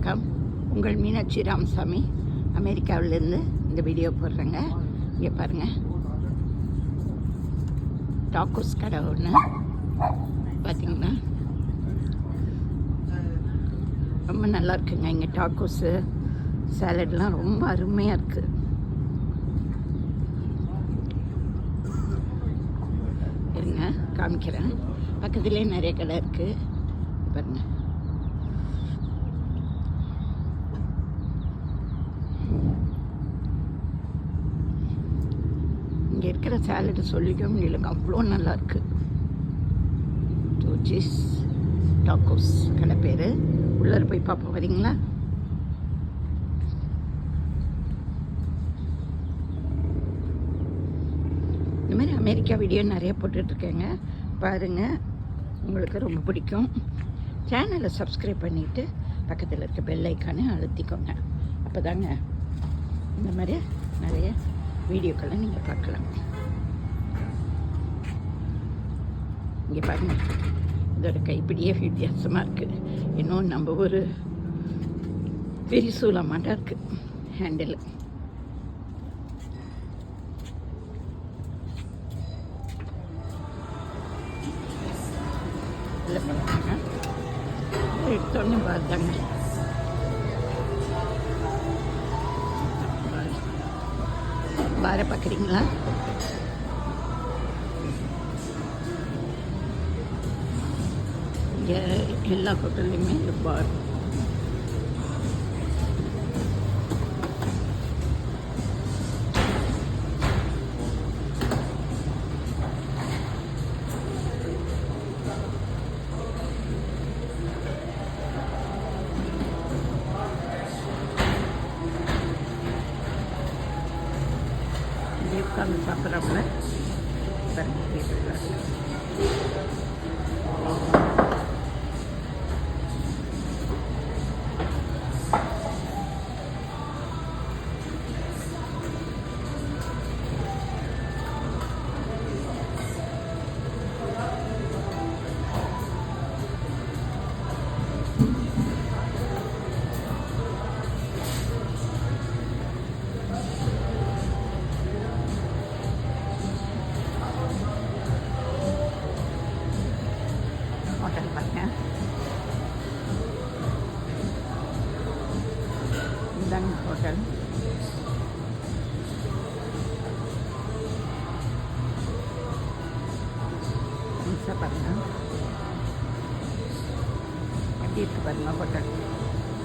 வணக்கம். உங்கள் மீனாட்சி ராமசாமி அமெரிக்காவிலேருந்து இந்த வீடியோ போடுறேங்க. இங்கே பாருங்கள், டாக்கோஸ் கடை ஒன்று பார்த்திங்கன்னா ரொம்ப நல்லா இருக்குங்க. இங்கே டாக்கோஸு சாலட்லாம் ரொம்ப அருமையாக இருக்குது. இருங்க காமிக்கிறேன். பக்கத்துலேயே நிறைய கடை இருக்குது பாருங்கள். இங்கே இருக்கிற சாலடு சொல்லிக்க முடியலங்க, அவ்வளோ நல்லாயிருக்கு. ஜோஜிஸ் டாக்கோஸ் கடை பேர். உள்ளே போய் பார்ப்போம், வரீங்களா? இந்த மாதிரி அமெரிக்கா வீடியோ நிறைய போட்டுட்ருக்கேங்க, பாருங்கள், உங்களுக்கு ரொம்ப பிடிக்கும். சேனலை சப்ஸ்கிரைப் பண்ணிவிட்டு பக்கத்தில் இருக்க பெல் ஐக்கானை அழுத்திக்கோங்க. அப்போ தாங்க இந்த மாதிரி நிறைய வீடியோக்களை நீங்கள் பார்க்கலாம். இங்கே பாருங்கள், இதோட கைப்பிடியே வித்தியாசமாக இருக்குது. இன்னும் நம்ம ஒரு பெரிய சூலமாட்டா இருக்குது ஹேண்டில். இல்லை பண்ணுறாங்க, எடுத்தோடனே பார்த்தாங்க. பாரை பார்க்குறீங்களா? இங்கே எல்லா ஹோட்டல்லையுமே பார். உட்காந்து சாப்பிட்றப்பல ஹோட்டல் பாருங்க. இந்தாங்க ஹோட்டல். பாருங்க எப்படி இருக்கு பாருங்க ஹோட்டல்.